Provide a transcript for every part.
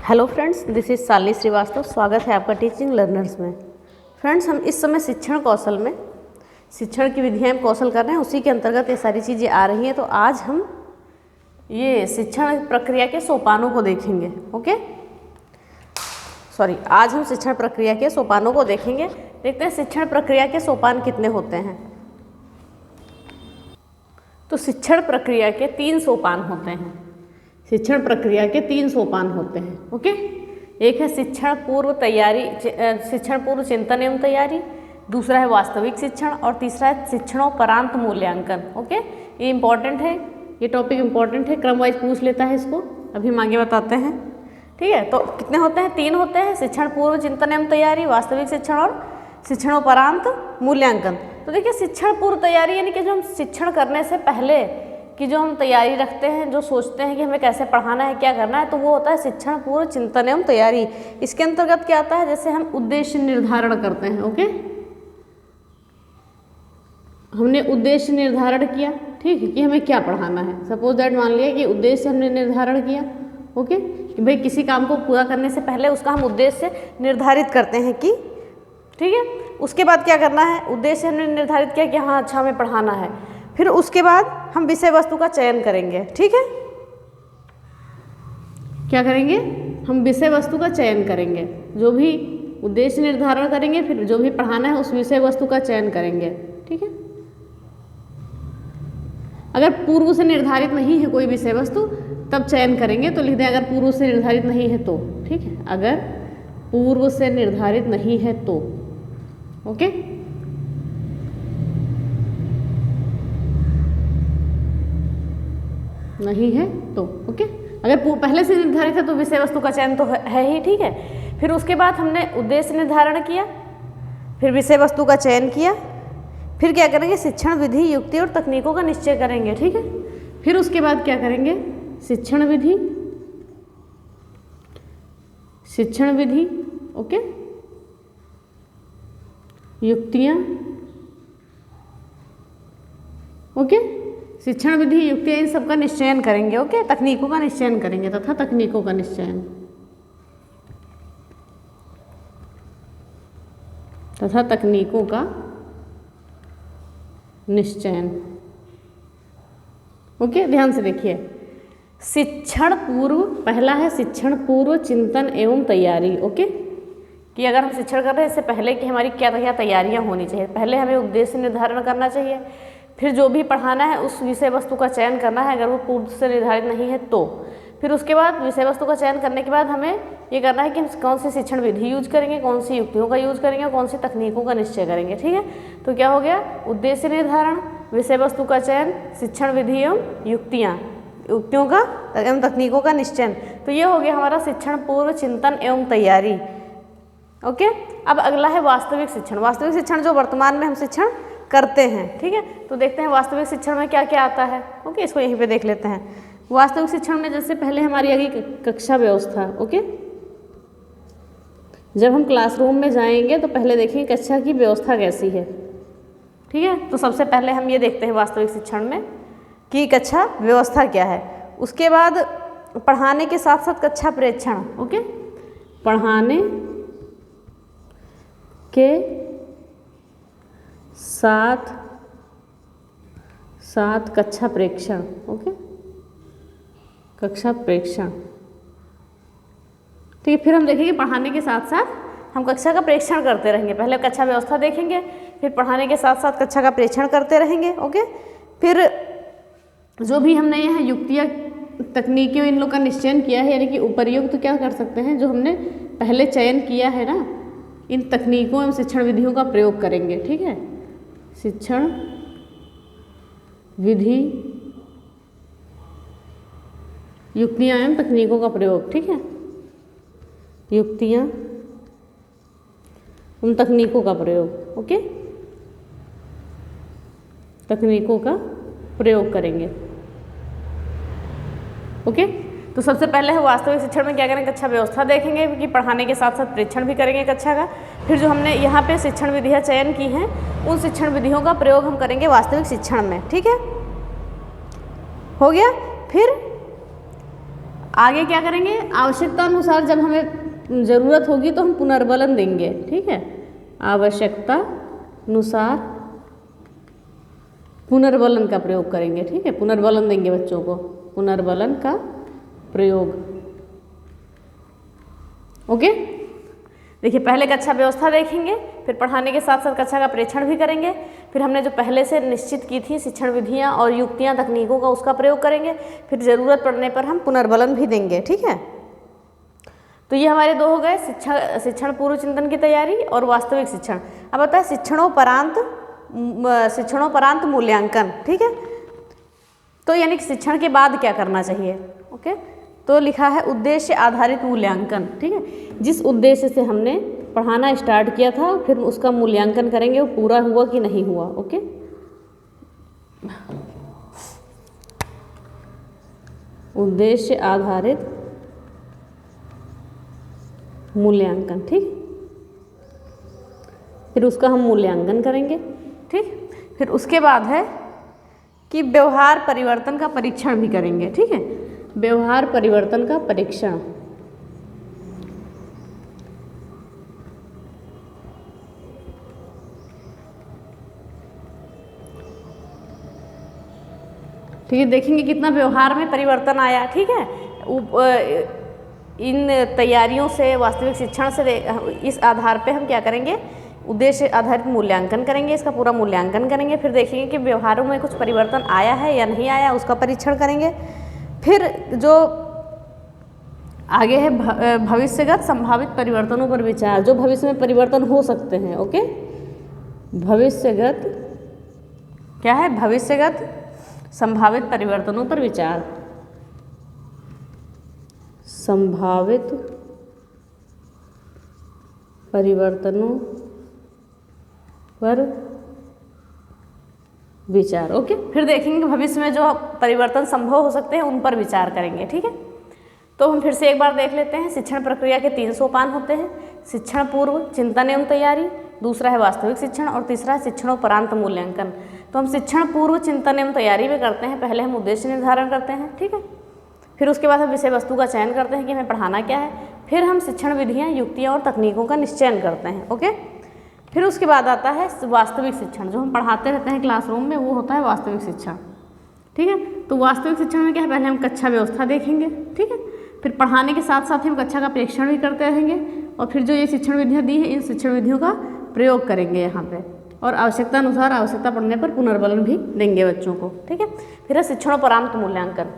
Hello friends, this is Shalini Shrivastava. स्वागत है आपका टीचिंग लर्नर्स में। फ्रेंड्स, हम इस समय शिक्षण कौशल में शिक्षण की विधियाँ एवं कौशल कर रहे हैं, उसी के अंतर्गत ये सारी चीज़ें आ रही हैं। तो आज हम ये शिक्षण प्रक्रिया के सोपानों को देखेंगे। आज हम शिक्षण प्रक्रिया के सोपानों को देखेंगे। देखते हैं शिक्षण प्रक्रिया के सोपान कितने होते हैं। तो शिक्षण प्रक्रिया के 3 सोपान होते हैं। शिक्षण प्रक्रिया के 3 सोपान होते हैं। एक है शिक्षण पूर्व तैयारी, शिक्षण पूर्व चिंतन एवं तैयारी, दूसरा है वास्तविक शिक्षण और तीसरा है शिक्षणोपरांत मूल्यांकन। ये इंपॉर्टेंट है, ये टॉपिक इंपॉर्टेंट है, क्रम वाइज पूछ लेता है इसको। अभी हम आगे बताते हैं। ठीक है, तो कितने होते हैं? 3 होते हैं। शिक्षण पूर्व चिंतन एवं तैयारी, वास्तविक शिक्षण और शिक्षणोपरांत मूल्यांकन। तो देखिए, शिक्षण पूर्व तैयारी यानी कि जो हम शिक्षण करने से पहले कि जो हम तैयारी रखते हैं, जो सोचते हैं कि हमें कैसे पढ़ाना है, क्या करना है, तो वो होता है शिक्षण पूर्व चिंतन एवं तैयारी। इसके अंतर्गत क्या आता है? जैसे हम उद्देश्य निर्धारण करते हैं। हमने उद्देश्य निर्धारण किया, ठीक है, कि हमें क्या पढ़ाना है। सपोज दैट, मान लिया कि उद्देश्य हमने निर्धारण किया, कि भाई किसी काम को पूरा करने से पहले उसका हम उद्देश्य निर्धारित करते हैं कि, ठीक है। उसके बाद क्या करना है? उद्देश्य हमने निर्धारित किया कि हाँ अच्छा हमें पढ़ाना है। फिर उसके बाद हम विषय वस्तु का चयन करेंगे। ठीक है, क्या करेंगे? हम विषय वस्तु का चयन करेंगे। जो भी उद्देश्य निर्धारण करेंगे, फिर जो भी पढ़ाना है उस विषय वस्तु का चयन करेंगे। ठीक है, अगर पूर्व से निर्धारित नहीं है कोई विषय वस्तु तब चयन करेंगे, तो लिख दें अगर पूर्व से निर्धारित नहीं है तो। ठीक है, अगर पूर्व से निर्धारित नहीं है तो। नहीं है तो अगर पहले से निर्धारित है तो विषय वस्तु का चयन तो है ही। ठीक है, फिर उसके बाद हमने उद्देश्य निर्धारण किया, फिर विषय वस्तु का चयन किया, फिर क्या करेंगे? शिक्षण विधि, युक्ति और तकनीकों का निश्चय करेंगे। ठीक है, फिर उसके बाद क्या करेंगे? शिक्षण विधि, युक्तियाँ, शिक्षण विधि, युक्तियाँ, इन सबका निश्चयन करेंगे। तकनीकों का निश्चयन करेंगे तथा तकनीकों का निश्चयन ध्यान से देखिए। शिक्षण पूर्व, पहला है शिक्षण पूर्व चिंतन एवं तैयारी। कि अगर हम शिक्षण कर रहे हैं इससे पहले कि हमारी क्या क्या तैयारियां होनी चाहिए। पहले हमें उद्देश्य निर्धारण करना चाहिए, फिर जो भी पढ़ाना है उस विषय वस्तु का चयन करना है अगर वो पूर्व से निर्धारित नहीं है तो। फिर उसके बाद विषय वस्तु का चयन करने के बाद हमें ये करना है कि हम कौन सी शिक्षण विधि यूज करेंगे, कौन सी युक्तियों का यूज करेंगे और कौन सी तकनीकों का निश्चय करेंगे। ठीक है, तो क्या हो गया? उद्देश्य निर्धारण, विषय वस्तु का चयन, शिक्षण विधि एवं युक्तियों का एवं तकनीकों का निश्चयन। तो ये हो गया हमारा शिक्षण पूर्व चिंतन एवं तैयारी। अब अगला है वास्तविक शिक्षण। वास्तविक शिक्षण जो वर्तमान में हम शिक्षण करते हैं। ठीक है, तो देखते हैं वास्तविक शिक्षण में क्या क्या आता है। इसको यहीं पे देख लेते हैं। वास्तविक शिक्षण में जैसे पहले हमारी आ गई कक्षा व्यवस्था। जब हम क्लासरूम में जाएंगे तो पहले देखेंगे कक्षा की व्यवस्था कैसी है। ठीक है, तो सबसे पहले हम ये देखते हैं वास्तविक शिक्षण में कि कक्षा व्यवस्था क्या है। उसके बाद पढ़ाने के साथ साथ कक्षा प्रेक्षण। पढ़ाने के साथ कक्षा प्रेक्षण। कक्षा प्रेक्षण, ठीक है। फिर हम देखेंगे पढ़ाने के साथ साथ हम कक्षा का प्रेक्षण करते रहेंगे। पहले कक्षा व्यवस्था देखेंगे, फिर पढ़ाने के साथ साथ कक्षा का प्रेक्षण करते रहेंगे। फिर जो भी हमने यहाँ युक्तियाँ, तकनीकियों, इन लोग का निश्चयन किया है, यानी कि उपर्युक्त तो क्या कर सकते हैं, जो हमने पहले चयन किया है ना, इन तकनीकों एवं शिक्षण विधियों का प्रयोग करेंगे। ठीक है, शिक्षण विधि, युक्तियाँ एवं तकनीकों का प्रयोग। ठीक है, युक्तियाँ एवं तकनीकों का प्रयोग। तकनीकों का प्रयोग करेंगे। तो सबसे पहले है वास्तविक शिक्षण में क्या करेंगे? कक्षा व्यवस्था देखेंगे कि पढ़ाने के साथ साथ प्रेक्षण भी करेंगे कक्षा का। फिर जो हमने यहाँ पे शिक्षण विधियाँ चयन की हैं उन शिक्षण विधियों का प्रयोग हम करेंगे वास्तविक शिक्षण में। ठीक है, हो गया। फिर आगे क्या करेंगे, आवश्यकता अनुसार जब हमें ज़रूरत होगी तो हम पुनर्बलन देंगे, ठीक है। आवश्यकता अनुसार पुनर्बलन का प्रयोग करेंगे, ठीक है। पुनर्बलन देंगे बच्चों को, पुनर्बलन का प्रयोग। ओके, देखिए पहले कक्षा व्यवस्था देखेंगे, फिर पढ़ाने के साथ साथ कक्षा का प्रेक्षण भी करेंगे, फिर हमने जो पहले से निश्चित की थी शिक्षण विधियाँ और युक्तियाँ तकनीकों का उसका प्रयोग करेंगे, फिर ज़रूरत पड़ने पर हम पुनर्बलन भी देंगे, ठीक है। तो ये हमारे दो हो गए, शिक्षण पूर्व चिंतन की तैयारी और वास्तविक शिक्षण। अब आता है शिक्षणोपरांत मूल्यांकन, ठीक है। तो यानी कि शिक्षण के बाद क्या करना चाहिए, ओके। तो लिखा है उद्देश्य आधारित मूल्यांकन, ठीक है। जिस उद्देश्य से हमने पढ़ाना स्टार्ट किया था फिर उसका मूल्यांकन करेंगे, वो पूरा हुआ कि नहीं हुआ, ओके। उद्देश्य आधारित मूल्यांकन, ठीक। फिर उसका हम मूल्यांकन करेंगे, ठीक। फिर उसके बाद है कि व्यवहार परिवर्तन का परीक्षण भी करेंगे, ठीक है। व्यवहार परिवर्तन का परीक्षण, ठीक है। देखेंगे कितना व्यवहार में परिवर्तन आया, ठीक है। इन तैयारियों से, वास्तविक शिक्षण से इस आधार पे हम क्या करेंगे, उद्देश्य आधारित मूल्यांकन करेंगे, इसका पूरा मूल्यांकन करेंगे। फिर देखेंगे कि व्यवहारों में कुछ परिवर्तन आया है या नहीं आया, उसका परीक्षण करेंगे। फिर जो आगे है भविष्यगत संभावित परिवर्तनों पर विचार, जो भविष्य में परिवर्तन हो सकते हैं, ओके। भविष्यगत क्या है, भविष्यगत संभावित परिवर्तनों पर विचार, संभावित परिवर्तनों पर विचार, ओके। फिर देखेंगे भविष्य में जो परिवर्तन संभव हो सकते हैं उन पर विचार करेंगे, ठीक है। तो हम फिर से एक बार देख लेते हैं। शिक्षण प्रक्रिया के 3 सोपान होते हैं, शिक्षण पूर्व, चिंतन एवं तैयारी, दूसरा है वास्तविक शिक्षण और तीसरा है शिक्षणोपरांत मूल्यांकन। तो हम शिक्षण पूर्व, चिंतन एवं तैयारी में करते हैं, पहले हम उद्देश्य निर्धारण करते हैं, ठीक है। फिर उसके बाद हम विषय वस्तु का चयन करते हैं कि हमें पढ़ाना क्या है। फिर हम शिक्षण विधियाँ, युक्तियाँ और तकनीकों का निश्चयन करते हैं, ओके। फिर उसके बाद आता है वास्तविक शिक्षण, जो हम पढ़ाते रहते हैं क्लासरूम में, वो होता है वास्तविक शिक्षण, ठीक है। तो वास्तविक शिक्षण में क्या है, पहले हम कक्षा व्यवस्था देखेंगे, ठीक है। फिर पढ़ाने के साथ साथ हम कक्षा का प्रेक्षण भी करते रहेंगे और फिर जो ये शिक्षण विधियाँ दी है इन शिक्षण विधियों का प्रयोग करेंगे यहाँ पे, और आवश्यकता अनुसार आवश्यकता पड़ने पर पुनर्बलन भी देंगे बच्चों को, ठीक है। फिर है शिक्षणोपरांत मूल्यांकन।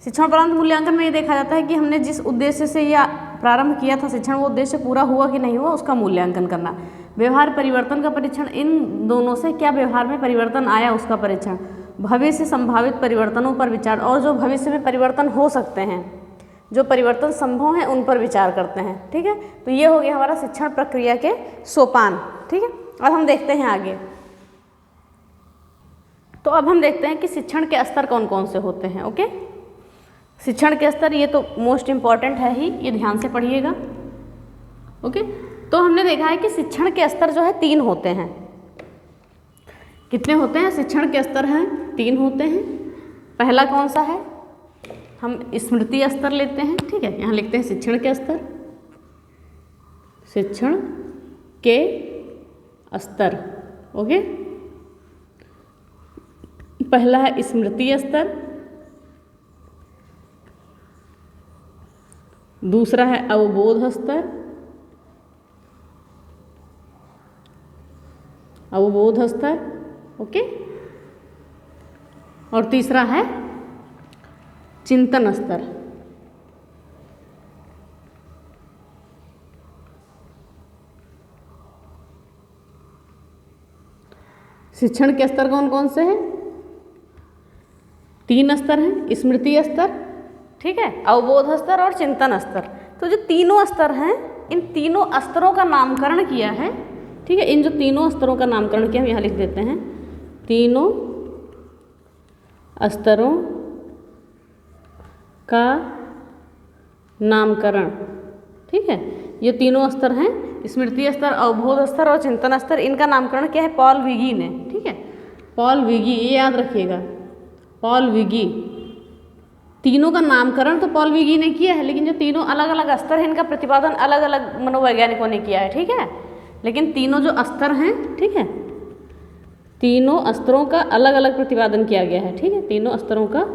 शिक्षणोपरांत मूल्यांकन में ये देखा जाता है कि हमने जिस उद्देश्य से यह प्रारंभ किया था शिक्षण, वो उद्देश्य पूरा हुआ कि नहीं हुआ, उसका मूल्यांकन करना। व्यवहार परिवर्तन का परीक्षण, इन दोनों से क्या व्यवहार में परिवर्तन आया उसका परीक्षण। भविष्य संभावित परिवर्तनों पर विचार, और जो भविष्य में परिवर्तन हो सकते हैं, जो परिवर्तन संभव हैं उन पर विचार करते हैं, ठीक है। तो ये हो गया हमारा शिक्षण प्रक्रिया के सोपान, ठीक है। अब हम देखते हैं आगे। तो अब हम देखते हैं कि शिक्षण के स्तर कौन कौन से होते हैं, ओके। शिक्षण के स्तर ये तो मोस्ट इम्पॉर्टेंट है ही, ये ध्यान से पढ़िएगा, ओके। तो हमने देखा है कि शिक्षण के स्तर जो है 3 होते हैं। कितने होते हैं शिक्षण के स्तर हैं? 3 होते हैं। पहला कौन सा है, हम स्मृति स्तर लेते हैं, ठीक है। यहाँ लिखते हैं शिक्षण के स्तर, शिक्षण के स्तर, ओके। पहला है स्मृति स्तर, दूसरा है अवबोध स्तर, अवबोध स्तर, ओके। और तीसरा है चिंतन स्तर। शिक्षण के स्तर कौन कौन से हैं? 3 स्तर हैं, स्मृति स्तर, ठीक है, अवबोध स्तर और चिंतन स्तर। तो जो तीनों स्तर हैं, इन तीनों स्तरों का नामकरण किया है, ठीक है। इन जो तीनों स्तरों का नामकरण किया हम यहाँ लिख देते हैं, तीनों स्तरों का नामकरण, ठीक है। ये तीनों स्तर हैं, स्मृति स्तर, अवबोध स्तर और चिंतन स्तर। इनका नामकरण क्या है, पॉल विगी ने, ठीक है। पॉल विगी, ये याद रखिएगा, पॉल विगी तीनों का नामकरण तो पॉल विगी ने किया है, लेकिन जो तीनों अलग अलग स्तर हैं इनका प्रतिपादन अलग अलग मनोवैज्ञानिकों ने किया है, ठीक है। लेकिन तीनों जो स्तर हैं, ठीक है, तीनों स्तरों का अलग अलग प्रतिपादन किया गया है, ठीक है। तीनों स्तरों का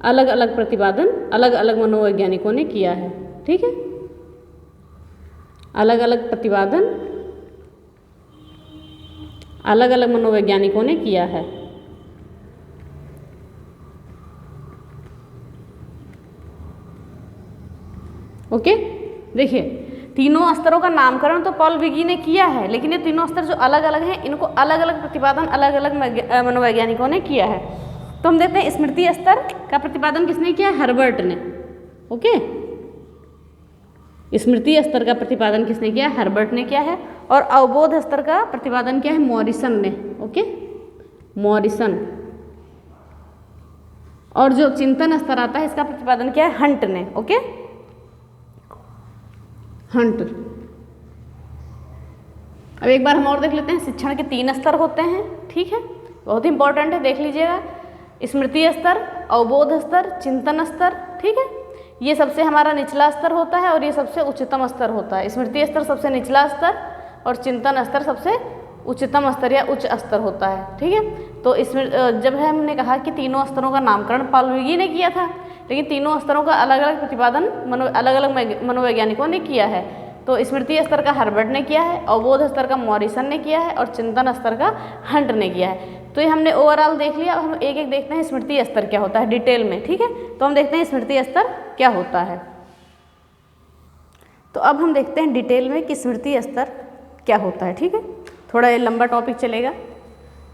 अलग अलग प्रतिपादन अलग अलग मनोवैज्ञानिकों ने किया है, ठीक है। अलग अलग प्रतिपादन अलग अलग मनोवैज्ञानिकों ने किया है। ओके, देखिए तीनों स्तरों का नामकरण तो पॉल विगी ने किया है, लेकिन ये तीनों स्तर जो अलग अलग हैं इनको अलग अलग प्रतिपादन अलग अलग मनोवैज्ञानिकों ने किया है। तो हम देखते हैं स्मृति स्तर का प्रतिपादन किसने किया है? हर्बर्ट ने। ओके, स्मृति स्तर का प्रतिपादन किसने किया? हर्बर्ट ने किया है। और अवबोध स्तर का प्रतिपादन किया है मॉरिसन ने। Okay, Morrison. और जो चिंतन स्तर आता है इसका प्रतिपादन किया है हंट ने। Okay, Hunt. अब एक बार हम और देख लेते हैं, शिक्षण के 3 स्तर होते हैं, ठीक है, बहुत इंपॉर्टेंट है, देख लीजिएगा। स्मृति स्तर, अवबोध स्तर, चिंतन स्तर, ठीक है, ये सबसे हमारा निचला स्तर होता है और ये सबसे उच्चतम स्तर होता है। स्मृति स्तर सबसे निचला स्तर और चिंतन स्तर सबसे उच्चतम स्तर या उच्च स्तर होता है, ठीक है। तो इसमें जब हमने कहा कि तीनों स्तरों का नामकरण पॉल विगी ने किया था, लेकिन तीनों स्तरों का अलग अलग प्रतिपादन अलग अलग मनोवैज्ञानिकों ने किया है। तो स्मृति स्तर का हर्बर्ट ने किया है, अवबोध स्तर का मॉरिसन ने किया है और चिंतन स्तर का हंट ने किया है। तो ये हमने ओवरऑल देख लिया। अब हम एक एक देखते हैं स्मृति स्तर क्या होता है डिटेल में, ठीक है। तो हम देखते हैं स्मृति स्तर क्या होता है। तो अब हम देखते हैं डिटेल में कि स्मृति स्तर क्या होता है, ठीक है। थोड़ा ये लंबा टॉपिक चलेगा।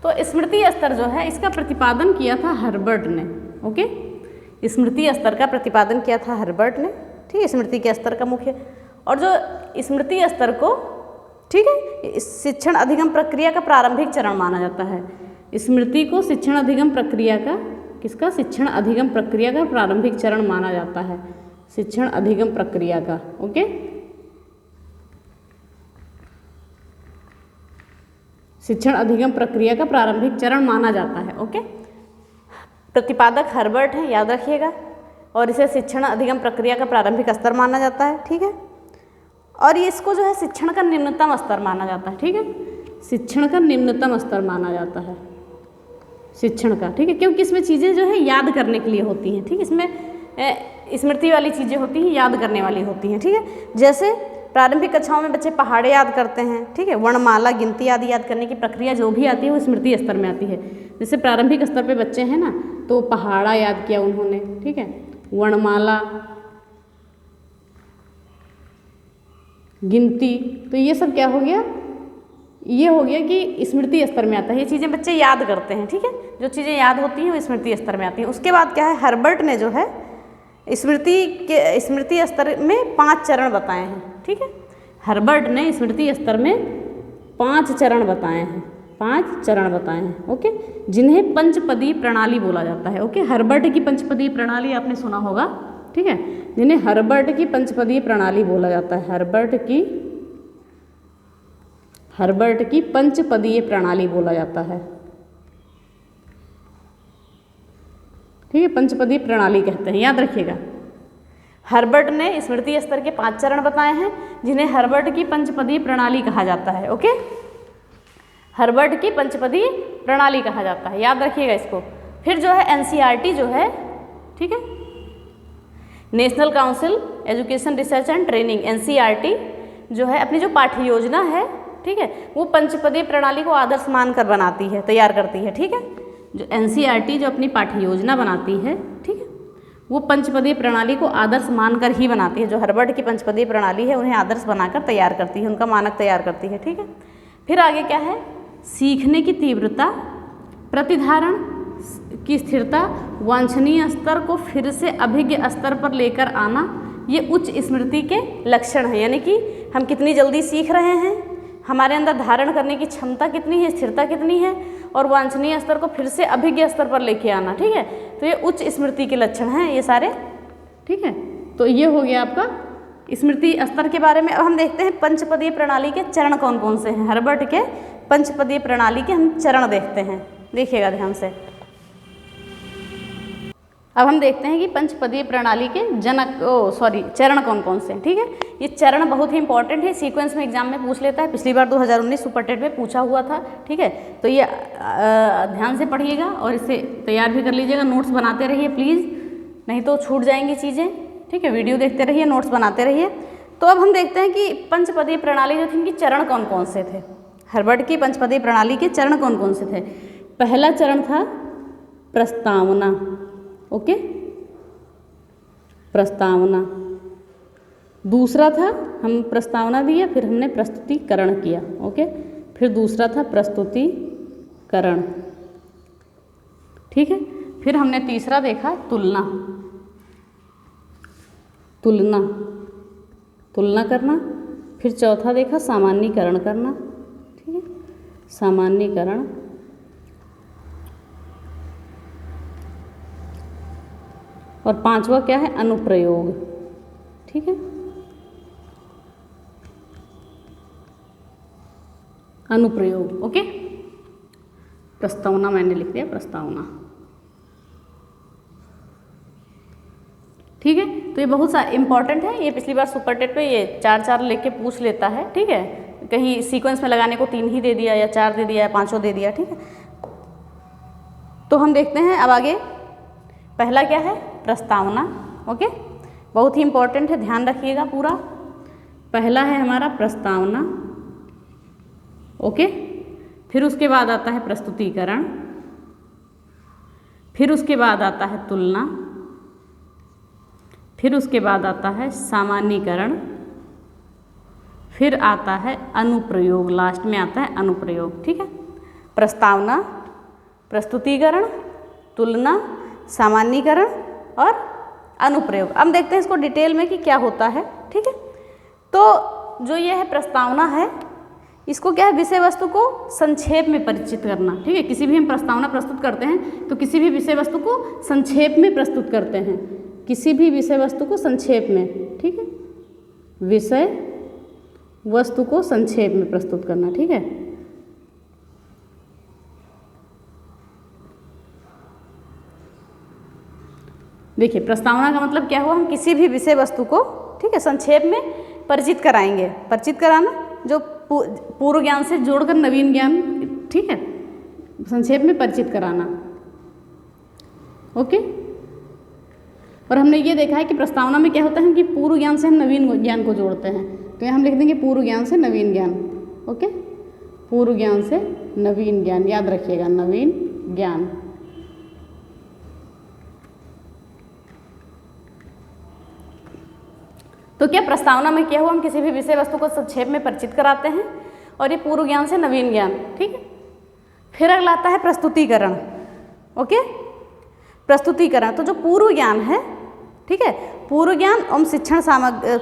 तो स्मृति स्तर जो है इसका प्रतिपादन किया था हर्बर्ट ने। ओके, स्मृति स्तर का प्रतिपादन किया था हर्बर्ट ने, ठीक है, स्मृति के स्तर का मुख्य। और जो स्मृति स्तर को, ठीक है, शिक्षण अधिगम प्रक्रिया का प्रारंभिक चरण माना जाता है। स्मृति को शिक्षण अधिगम प्रक्रिया का, किसका? शिक्षण अधिगम प्रक्रिया का प्रारंभिक चरण माना जाता है, शिक्षण अधिगम प्रक्रिया का। ओके, शिक्षण अधिगम प्रक्रिया का प्रारंभिक चरण माना जाता है। ओके, प्रतिपादक हर्बर्ट है, याद रखिएगा, और इसे शिक्षण अधिगम प्रक्रिया का प्रारंभिक स्तर माना जाता है, ठीक है। और ये इसको जो है शिक्षण का निम्नतम स्तर माना जाता है, ठीक है, शिक्षण का निम्नतम स्तर माना जाता है शिक्षण का, ठीक है, क्योंकि इसमें चीज़ें जो है याद करने के लिए होती हैं, ठीक है, इसमें स्मृति वाली चीज़ें होती हैं, याद करने वाली होती हैं, ठीक है। जैसे प्रारंभिक कक्षाओं में बच्चे पहाड़े याद करते हैं, ठीक है, वर्णमाला, गिनती आदि याद करने की प्रक्रिया जो भी आती है वो स्मृति स्तर में आती है। जैसे प्रारंभिक स्तर पे बच्चे हैं ना, तो पहाड़ा याद किया उन्होंने, ठीक है, वर्णमाला, गिनती, तो ये सब क्या हो गया? ये हो गया कि स्मृति स्तर में आता है। ये चीज़ें बच्चे याद करते हैं, ठीक है, जो चीज़ें याद होती हैं वो स्मृति स्तर में आती हैं। उसके बाद क्या है, हर्बर्ट ने जो है स्मृति स्तर में 5 चरण बताए हैं, ठीक है। हर्बर्ट ने स्मृति स्तर में 5 चरण बताए हैं, 5 चरण बताए हैं, ओके, जिन्हें पंचपदी प्रणाली बोला जाता है। ओके, हर्बर्ट की पंचपदी प्रणाली आपने सुना होगा, ठीक है, जिन्हें हर्बर्ट की पंचपदी प्रणाली बोला जाता है। हर्बर्ट की पंचपदीय प्रणाली बोला जाता है, ठीक है, पंचपदीय प्रणाली कहते हैं, याद रखिएगा। हर्बर्ट ने स्मृति स्तर के 5 चरण बताए हैं, जिन्हें हर्बर्ट की पंचपदीय प्रणाली कहा जाता है। ओके, हर्बर्ट की पंचपदीय प्रणाली कहा जाता है, याद रखिएगा इसको। फिर जो है एनसीईआरटी जो है, ठीक है, national council education research and training, NCERT जो है अपनी जो पाठ्य योजना है, ठीक है, वो पंचपदीय प्रणाली को आदर्श मानकर बनाती है, तैयार करती है, ठीक है। जो एनसीईआरटी जो अपनी पाठ्य योजना बनाती है, ठीक है, वो पंचपदीय प्रणाली को आदर्श मानकर ही बनाती है। जो हर्बर्ट की पंचपदीय प्रणाली है उन्हें आदर्श बनाकर तैयार करती है, उनका मानक तैयार करती है, ठीक है। फिर आगे क्या है, सीखने की तीव्रता, प्रतिधारण की स्थिरता, वांछनीय स्तर को फिर से अभिज्ञ स्तर पर लेकर आना, ये उच्च स्मृति के लक्षण हैं। यानी कि हम कितनी जल्दी सीख रहे हैं, हमारे अंदर धारण करने की क्षमता कितनी है, स्थिरता कितनी है, और वांछनीय स्तर को फिर से अभिज्ञ स्तर पर लेके आना, ठीक है। तो ये उच्च स्मृति के लक्षण हैं ये सारे, ठीक है। तो ये हो गया आपका स्मृति स्तर के बारे में। अब हम देखते हैं पंचपदीय प्रणाली के चरण कौन कौन से हैं। हर्बर्ट के पंचपदीय प्रणाली के हम चरण देखते हैं, देखिएगा ध्यान से। अब हम देखते हैं कि पंचपदीय प्रणाली के चरण कौन कौन से हैं। ठीक है, ये चरण बहुत ही इंपॉर्टेंट है, सीक्वेंस में एग्जाम में पूछ लेता है, पिछली बार 2019 सुपर टेट में पूछा हुआ था। ठीक है, तो ये ध्यान से पढ़िएगा और इसे तैयार भी कर लीजिएगा, नोट्स बनाते रहिए प्लीज़, नहीं तो छूट जाएंगी चीज़ें। ठीक है, वीडियो देखते रहिए, नोट्स बनाते रहिए। तो अब हम देखते हैं कि पंचपदीय प्रणाली जो थी इनकी चरण कौन कौन से थे। हर्बर्ट की पंचपदीय प्रणाली के चरण कौन कौन से थे। पहला चरण था प्रस्तावना। ओके, प्रस्तावना। दूसरा था, हम प्रस्तावना दिया, फिर हमने प्रस्तुतिकरण किया। ओके, फिर दूसरा था प्रस्तुतिकरण। ठीक है, फिर हमने तीसरा देखा तुलना। तुलना, तुलना करना। फिर चौथा देखा सामान्यीकरण करना। ठीक है, सामान्यीकरण। और पांचवा क्या है, अनुप्रयोग। ठीक है, अनुप्रयोग। ओके, प्रस्तावना मैंने लिख दिया, प्रस्तावना। ठीक है, तो ये बहुत सा इम्पॉर्टेंट है, ये पिछली बार सुपर टेट पे ये 4 लेके पूछ लेता है। ठीक है, कहीं सीक्वेंस में लगाने को 3 ही दे दिया या 4 दे दिया या 5 दे दिया। ठीक है, तो हम देखते हैं अब आगे। पहला क्या है, प्रस्तावना। ओके, बहुत ही इम्पॉर्टेंट है, ध्यान रखिएगा पूरा। पहला है हमारा प्रस्तावना। ओके, फिर उसके बाद आता है प्रस्तुतिकरण, फिर उसके बाद आता है तुलना, फिर उसके बाद आता है सामान्यीकरण, फिर आता है अनुप्रयोग, लास्ट में आता है अनुप्रयोग। ठीक है, प्रस्तावना, प्रस्तुतिकरण, तुलना, सामान्यीकरण और अनुप्रयोग। अब देखते हैं इसको डिटेल में कि क्या होता है। ठीक है, तो जो ये है प्रस्तावना है, इसको क्या है, विषय वस्तु को संक्षेप में परिचित करना। ठीक है, किसी भी हम प्रस्तावना प्रस्तुत करते हैं तो किसी भी विषय वस्तु को संक्षेप में प्रस्तुत करते हैं, किसी भी विषय वस्तु को संक्षेप में। ठीक है, विषय वस्तु को संक्षेप में प्रस्तुत करना। ठीक है, देखिए प्रस्तावना का मतलब क्या हुआ, हम किसी भी विषय वस्तु को, ठीक है, संक्षेप में परिचित कराएंगे। परिचित कराना, जो पूर्व ज्ञान से जोड़कर नवीन ज्ञान, ठीक है, संक्षेप में परिचित कराना। ओके, और हमने ये देखा है कि प्रस्तावना में क्या होता है कि पूर्व ज्ञान से हम नवीन ज्ञान को जोड़ते हैं, तो यहाँ हम लिख देंगे पूर्व ज्ञान से नवीन ज्ञान। ओके, पूर्व ज्ञान से नवीन ज्ञान, याद रखिएगा, नवीन ज्ञान। तो क्या प्रस्तावना में क्या हुआ, हम किसी भी विषय वस्तु को संक्षेप में परिचित कराते हैं, और ये पूर्व ज्ञान से नवीन ज्ञान। ठीक है, फिर अगला आता है प्रस्तुतिकरण। ओके, प्रस्तुतिकरण, तो जो पूर्व ज्ञान है, ठीक है, पूर्व ज्ञान एवं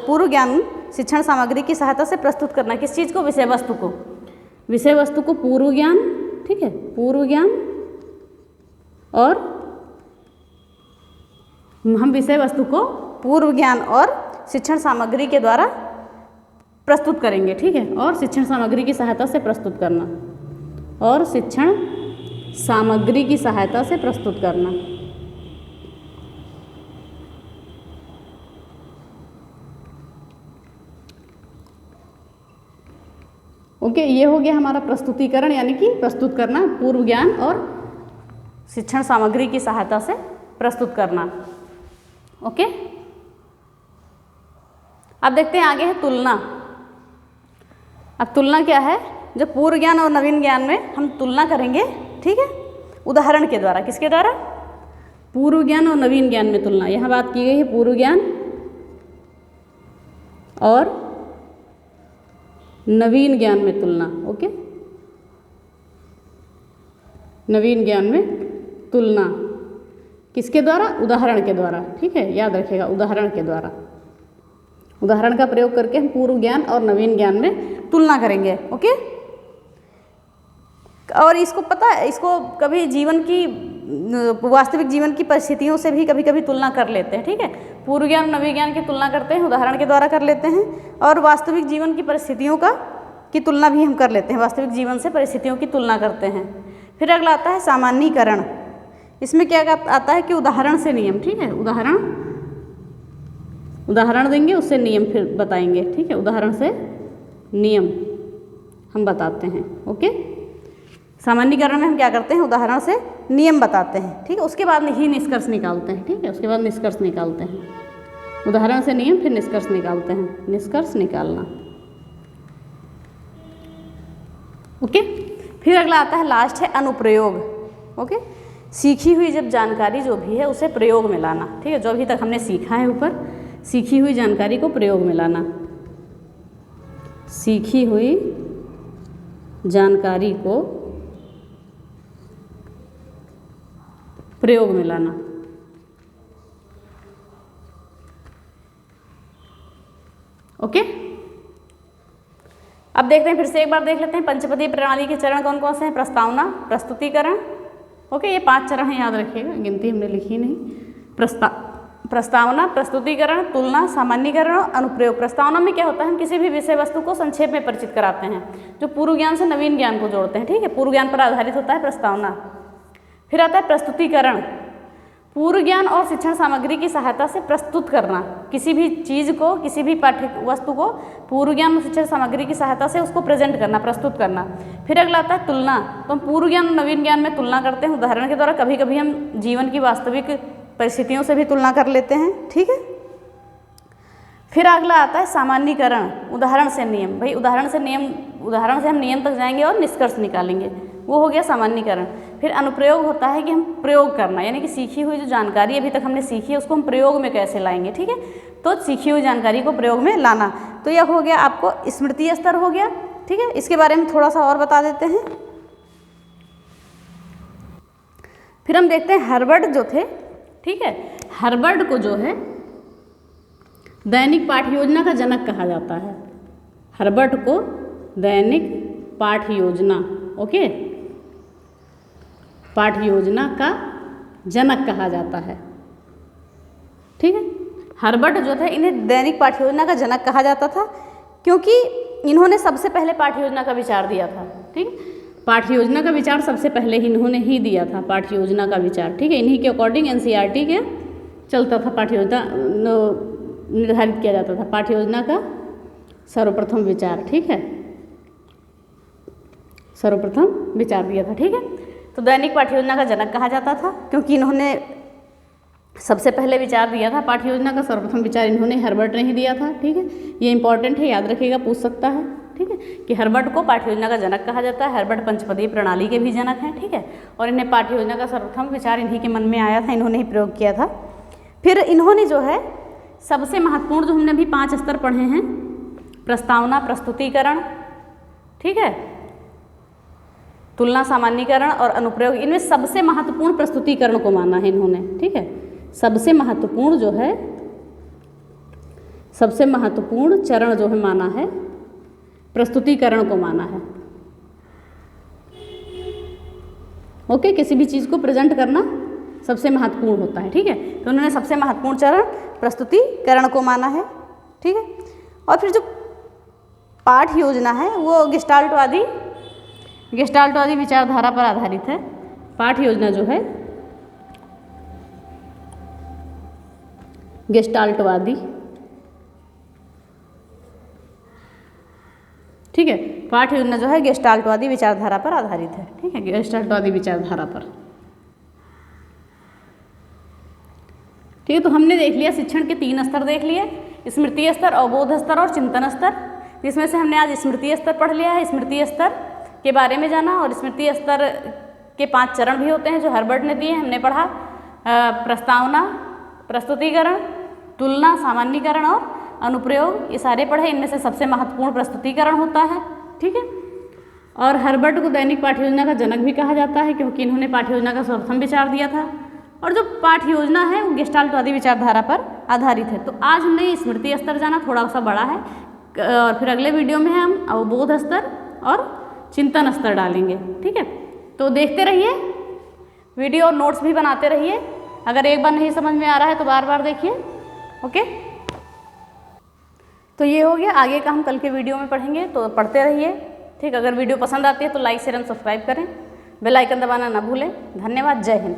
पूर्व ज्ञान शिक्षण सामग्री की सहायता से प्रस्तुत करना। किस चीज़ को, विषय वस्तु को, विषय वस्तु को पूर्व ज्ञान, ठीक है, पूर्व ज्ञान, और हम विषय वस्तु को पूर्व ज्ञान और शिक्षण सामग्री के द्वारा प्रस्तुत करेंगे। ठीक है, और शिक्षण सामग्री की सहायता से प्रस्तुत करना, और शिक्षण सामग्री की सहायता से प्रस्तुत करना। ओके, ये हो गया हमारा प्रस्तुतिकरण, यानी कि प्रस्तुत करना, पूर्व ज्ञान और शिक्षण सामग्री की सहायता से प्रस्तुत करना। ओके, अब देखते हैं आगे है तुलना। अब तुलना क्या है, जब पूर्व ज्ञान और नवीन ज्ञान में हम तुलना करेंगे, ठीक है, उदाहरण के द्वारा। किसके द्वारा, पूर्व ज्ञान और नवीन ज्ञान में तुलना। यहाँ बात की गई है पूर्व ज्ञान और नवीन ज्ञान में तुलना। ओके, नवीन ज्ञान में तुलना किसके द्वारा, उदाहरण के द्वारा। ठीक है, याद रखिएगा, उदाहरण के द्वारा। उदाहरण का प्रयोग करके हम पूर्व ज्ञान और नवीन ज्ञान में तुलना करेंगे। ओके, और इसको पता है, इसको कभी जीवन की, वास्तविक जीवन की परिस्थितियों से भी कभी कभी तुलना कर लेते हैं। ठीक है, पूर्व ज्ञान नवीन ज्ञान की तुलना करते हैं, उदाहरण के द्वारा कर लेते हैं, और वास्तविक जीवन की परिस्थितियों की तुलना भी हम कर लेते हैं, वास्तविक जीवन से परिस्थितियों की तुलना करते हैं। फिर अगला आता है सामान्यीकरण। इसमें क्या आता है कि उदाहरण से नियम, ठीक है, उदाहरण देंगे, उससे नियम फिर बताएंगे, ठीक है, उदाहरण से नियम हम बताते हैं। ओके, सामान्यीकरण में हम क्या करते हैं, उदाहरण से नियम बताते हैं, ठीक है, उसके बाद ही निष्कर्ष निकालते हैं, ठीक है, उसके बाद निष्कर्ष निकालते हैं, उदाहरण से नियम फिर निष्कर्ष निकालते हैं, निष्कर्ष निकालना। ओके, फिर अगला आता है लास्ट है अनुप्रयोग। ओके, सीखी हुई जब जानकारी जो भी है उसे प्रयोग में लाना, ठीक है, जो अभी तक हमने सीखा है ऊपर, सीखी हुई जानकारी को प्रयोग में लाना, सीखी हुई जानकारी को प्रयोग में लाना। ओके, अब देखते हैं, फिर से एक बार देख लेते हैं पंचपदी प्रणाली के चरण कौन कौन से हैं। प्रस्तावना, प्रस्तुतिकरण, ओके, ये 5 चरण हैं, याद रखिएगा, गिनती हमने लिखी नहीं। प्रस्तावना, प्रस्तुतिकरण, तुलना, सामान्यीकरण और अनुप्रयोग। प्रस्तावना में क्या होता है, हम किसी भी विषय वस्तु को संक्षेप में परिचित कराते हैं, जो पूर्व ज्ञान से नवीन ज्ञान को जोड़ते हैं, ठीक है, पूर्व ज्ञान पर आधारित होता है प्रस्तावना। फिर आता है प्रस्तुतिकरण, पूर्व ज्ञान और शिक्षण सामग्री की सहायता से प्रस्तुत करना, किसी भी चीज़ को, किसी भी पाठ्य वस्तु को पूर्व ज्ञान और शिक्षण सामग्री की सहायता से उसको प्रेजेंट करना, प्रस्तुत करना। फिर अगला आता है तुलना, तो हम पूर्व ज्ञान और नवीन ज्ञान में तुलना करते हैं उदाहरण के द्वारा, कभी कभी हम जीवन की वास्तविक परिस्थितियों से भी तुलना कर लेते हैं, ठीक है। फिर अगला आता है सामान्यीकरण, उदाहरण से नियम, भाई उदाहरण से हम नियम तक जाएंगे और निष्कर्ष निकालेंगे, वो हो गया सामान्यीकरण। फिर अनुप्रयोग होता है कि हम प्रयोग करना, यानी कि सीखी हुई जो जानकारी अभी तक हमने सीखी है उसको हम प्रयोग में कैसे लाएंगे, ठीक है, तो सीखी हुई जानकारी को प्रयोग में लाना। तो यह हो गया आपको स्मृति स्तर हो गया, ठीक है। इसके बारे में थोड़ा सा और बता देते हैं। फिर हम देखते हैं हर्बर्ट जो थे, ठीक है, हर्बर्ट को जो है दैनिक पाठ्य योजना का जनक कहा जाता है। हर्बर्ट को दैनिक पाठ्य योजना, ओके, पाठ्य योजना का जनक कहा जाता है, ठीक है। हर्बर्ट जो थे, इन्हें दैनिक पाठ्य योजना का जनक कहा जाता था क्योंकि इन्होंने सबसे पहले पाठ्य योजना का विचार दिया था, ठीक, पाठ्य योजना का विचार सबसे पहले इन्होंने ही दिया था, पाठ्य योजना का विचार, ठीक है। इन्हीं के अकॉर्डिंग एनसीईआरटी के चलता था, पाठ्य योजना निर्धारित किया जाता था, पाठ्य योजना का सर्वप्रथम विचार, ठीक है, सर्वप्रथम विचार दिया था, ठीक है। तो दैनिक पाठ्य योजना का जनक कहा जाता था क्योंकि इन्होंने सबसे पहले विचार दिया था, पाठ्य योजना का सर्वप्रथम विचार इन्होंने हर्बर्ट ने ही दिया था, ठीक है। ये इंपॉर्टेंट है, याद रखिएगा, पूछ सकता है, ठीक है, कि हर्बर्ट को पाठ्य योजना का जनक कहा जाता है। हर्बर्ट पंचपदीय प्रणाली के भी जनक हैं, ठीक है, और इन्हें पाठ्य योजना का सर्वप्रथम विचार इन्हीं के मन में आया था, इन्होंने ही प्रयोग किया था। फिर इन्होंने जो है सबसे महत्वपूर्ण, जो हमने अभी 5 स्तर पढ़े हैं, प्रस्तावना, प्रस्तुतिकरण, ठीक है, तुलना, सामान्यीकरण और अनुप्रयोग, इनमें सबसे महत्वपूर्ण प्रस्तुतिकरण को माना है इन्होंने, ठीक है। सबसे महत्वपूर्ण जो है, सबसे महत्वपूर्ण चरण जो है माना है, प्रस्तुतिकरण को माना है, ओके। किसी भी चीज़ को प्रेजेंट करना सबसे महत्वपूर्ण होता है, ठीक है, तो उन्होंने सबसे महत्वपूर्ण चरण प्रस्तुतिकरण को माना है, ठीक है। और फिर जो पाठ्य योजना है वो गेस्टाल्टवादी विचारधारा पर आधारित है। पाठ्य योजना जो है गेस्टाल्टवादी, ठीक है, पाठ्य योजना जो है गेस्टाल्टवादी विचारधारा पर आधारित है, ठीक है, गेस्टाल्टवादी विचारधारा पर, ठीक है। तो हमने देख लिया शिक्षण के 3 स्तर देख लिए, स्मृति स्तर, अवबोध स्तर और चिंतन स्तर, जिसमें से हमने आज स्मृति स्तर पढ़ लिया है, स्मृति स्तर के बारे में जाना, और स्मृति स्तर के 5 चरण भी होते हैं जो हर्बर्ट ने दिए, हमने पढ़ा, प्रस्तावना, प्रस्तुतिकरण, तुलना, सामान्यीकरण और अनुप्रयोग, ये सारे पढ़े। इनमें से सबसे महत्वपूर्ण प्रस्तुतिकरण होता है, ठीक है। और हर्बर्ट को दैनिक पाठ्य योजना का जनक भी कहा जाता है क्योंकि इन्होंने पाठ्य योजना का सर्वप्रथम विचार दिया था, और जो पाठ्य योजना है वो गेस्टाल्टवादी विचारधारा पर आधारित है। तो आज हमने स्मृति स्तर जाना, थोड़ा सा बड़ा है, और फिर अगले वीडियो में हम अवबोध स्तर और चिंतन स्तर डालेंगे, ठीक है। तो देखते रहिए वीडियो, और नोट्स भी बनाते रहिए। अगर एक बार नहीं समझ में आ रहा है तो बार बार देखिए, ओके। तो ये हो गया, आगे का हम कल के वीडियो में पढ़ेंगे, तो पढ़ते रहिए, ठीक। अगर वीडियो पसंद आती है तो लाइक, शेयर एंड सब्सक्राइब करें, बेल आइकन दबाना ना भूलें। धन्यवाद, जय हिंद।